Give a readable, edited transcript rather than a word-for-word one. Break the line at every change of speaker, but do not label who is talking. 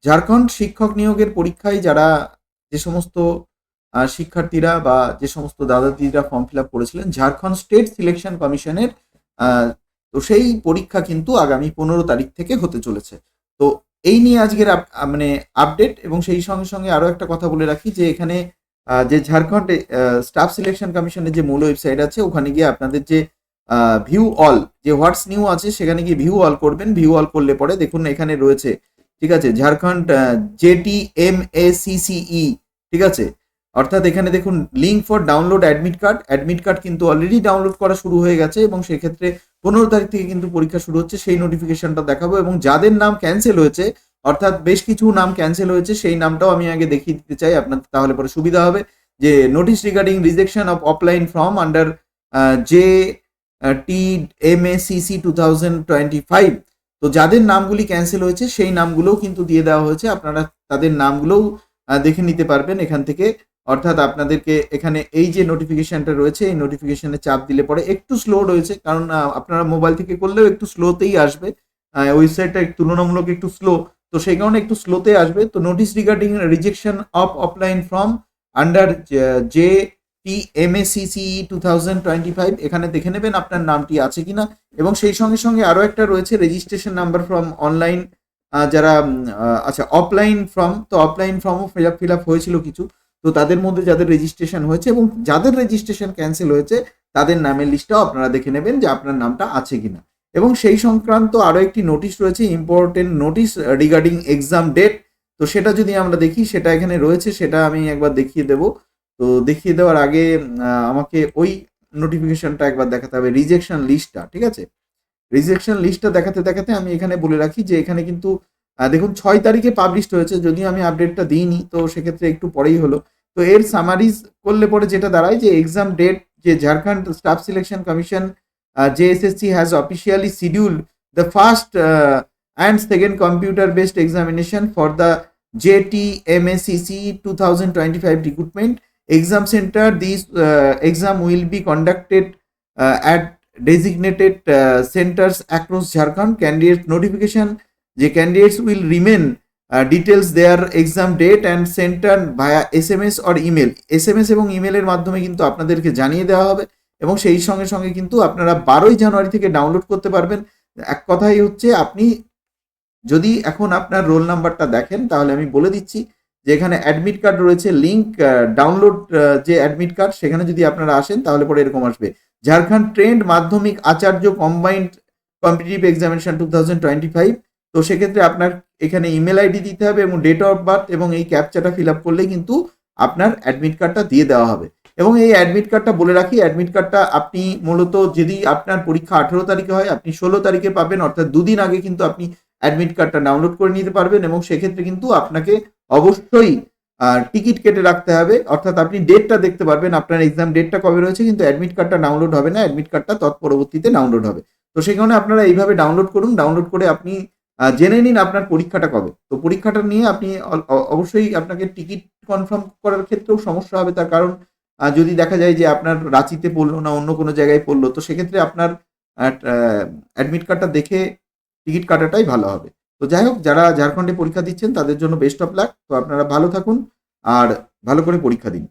ঝাড়খণ্ড শিক্ষক নিয়োগের পরীক্ষায় যারা যে সমস্ত শিক্ষার্থীরা বা যে সমস্ত দাদা দিদিরা ফর্ম ফিল আপ করেছিলেন ঝাড়খণ্ড স্টেট সিলেকশন কমিশনের, তো সেই পরীক্ষা কিন্তু আগামী 15 তারিখ থেকে হতে চলেছে। তো এই নিয়ে আজকের মানে আপডেট, এবং সেই সঙ্গে সঙ্গে আরও একটা কথা বলে রাখি যে এখানে যে ঝাড়খণ্ড স্টাফ সিলেকশন কমিশনের যে মূল ওয়েবসাইট আছে ওখানে গিয়ে আপনাদের যে ভিউ অল যে হোয়াটস নিউ আছে সেখানে গিয়ে ভিউ অল করবেন। ভিউ অল করলে পরে দেখুন এখানে রয়েছে, ঠিক আছে, ঝাড়খণ্ড JTMACCE, ঠিক আছে। অর্থাৎ এখানে দেখুন link for download admit card. Admit card কিন্তু অলরেডি ডাউনলোড করা শুরু হয়ে গেছে এবং সেক্ষেত্রে 15 তারিখ থেকে কিন্তু পরীক্ষা শুরু হচ্ছে, সেই নোটিফিকেশনটা দেখাবো। এবং যাদের নাম ক্যান্সেল হয়েছে, অর্থাৎ বেশ কিছু নাম ক্যান্সেল হয়েছে, সেই নামটাও আমি আগে দেখিয়ে দিতে চাই আপনাদের, তাহলে পরে সুবিধা হবে। যে notice regarding rejection of offline form under JTMACC 2025, তো যাদের নামগুলি ক্যান্সেল হয়েছে সেই নামগুলোও কিন্তু দিয়ে দেওয়া হয়েছে। আপনারা তাদের নামগুলোও দেখে নিতে পারবেন এখান থেকে। অর্থাৎ আপনাদেরকে এখানে এই যে নোটিফিকেশনটা রয়েছে, এই নোটিফিকেশনে চাপ দিলে পরে একটু স্লো রয়েছে, কারণ আপনারা মোবাইল থেকে করলেও একটু স্লোতেই আসবে, ওয়েবসাইটটা তুলনামূলক একটু স্লো, তো সেই কারণে একটু স্লোতে আসবে। তো notice regarding rejection of offline form under JTMACCE 2025, এখানে দেখে নেবেন আপনার নামটি আছে কিনা। এবং সেই সঙ্গে সঙ্গে আরও একটা রয়েছে রেজিস্ট্রেশন নাম্বার ফ্রম অনলাইন, যারা আচ্ছা অফলাইন ফর্ম, তো অফলাইন ফর্মও ফিল আপ হয়েছিল কিছু, তো তাদের মধ্যে যাদের রেজিস্ট্রেশন হয়েছে এবং যাদের রেজিস্ট্রেশন ক্যান্সেল হয়েছে তাদের নামের লিস্টটাও আপনারা দেখে নেবেন যে আপনার নামটা আছে কিনা। এবং সেই সংক্রান্ত আরও একটি নোটিশ রয়েছে, important notice regarding exam date. তো সেটা যদি আমরা দেখি, সেটা এখানে রয়েছে, সেটা আমি একবার দেখিয়ে দেব। তো দেখিয়ে দেওয়ার আগে আমাকে ওই নোটিফিকেশনটা একবার দেখাতে হবে, রিজেকশন লিস্টটা, ঠিক আছে। রিজেকশন লিস্টটা দেখাতে দেখাতে আমি এখানে বলে রাখি যে এখানে কিন্তু দেখুন 6 তারিখে পাবলিশড হয়েছে, যদিও আমি আপডেটটা দিইনি, তো সেক্ষেত্রে একটু পরেই হলো। তো এর সামারিজ করলে পরে যেটা দাঁড়ায় যে এক্সাম ডেট, যে Jharkhand staff selection commission JSSC has officially scheduled the first and second computer based examination for the JTMACC 2025 recruitment exam center. These exam will be conducted at designated centers across Jharkhand. Candidate notification, the candidates will remain details their exam date and center via SMS or email. SMS এবং ইমেলের মাধ্যমে কিন্তু আপনাদেরকে জানিয়ে দেওয়া হবে এবং সেই সঙ্গে সঙ্গে কিন্তু আপনারা 12ই জানুয়ারি থেকে ডাউনলোড করতে পারবেন। এক কথাই হচ্ছে, আপনি যদি এখন আপনার রোল নাম্বারটা দেখেন তাহলে আমি বলে দিচ্ছি যে এখানে অ্যাডমিট কার্ড রয়েছে, লিঙ্ক ডাউনলোড যে অ্যাডমিট কার্ড, সেখানে যদি আপনারা আসেন তাহলে পরে এরকম আসবে, ঝাড়খণ্ড ট্রেন্ড মাধ্যমিক আচার্য কম্বাইন্ড কম্পিটিটিভ এক্সামিনেশন 2025। তো সেক্ষেত্রে আপনার এখানে ইমেল আইডি দিতে হবে এবং ডেট অফ বার্থ এবং এই ক্যাপচাটা ফিল আপ করলেই কিন্তু আপনার অ্যাডমিট কার্ডটা দিয়ে দেওয়া হবে। এবং এই অ্যাডমিট কার্ডটা বলে রাখি, অ্যাডমিট কার্ডটা আপনি মূলত যদি আপনার পরীক্ষা 18 তারিখে হয়, আপনি 16 তারিখে পাবেন, অর্থাৎ দুদিন আগে কিন্তু আপনি অ্যাডমিট কার্ডটা ডাউনলোড করে নিতে পারবেন। এবং সেক্ষেত্রে কিন্তু আপনাকে অবশ্যই টিকিট কেটে রাখতে হবে, অর্থাৎ আপনি ডেটটা দেখতে পারবেন আপনার এক্সাম ডেটটা কবে রয়েছে, কিন্তু অ্যাডমিট কার্ডটা ডাউনলোড হবে না, অ্যাডমিট কার্ডটা তৎপরবর্তীতে ডাউনলোড হবে। তো সেই কারণে আপনারা এইভাবে ডাউনলোড করুন, ডাউনলোড করে আপনি জেনে নিন আপনার পরীক্ষাটা কবে। তো পরীক্ষাটা নিয়ে আপনি অবশ্যই আপনাকে টিকিট কনফার্ম করার ক্ষেত্রেও সমস্যা হবে, তার কারণ যদি দেখা যায় যে আপনার রাঁচিতে পড়লো না অন্য কোনো জায়গায় পড়লো, তো সেক্ষেত্রে আপনার অ্যাডমিট কার্ডটা দেখে টিকিট কাটাটাই ভালো হবে। তো যাই হোক, যারা ঝাড়খণ্ডে পরীক্ষা দিচ্ছেন তাদের জন্য বেস্ট অফ লাক। তো আপনারা ভালো থাকুন আর ভালো করে পরীক্ষা দিন।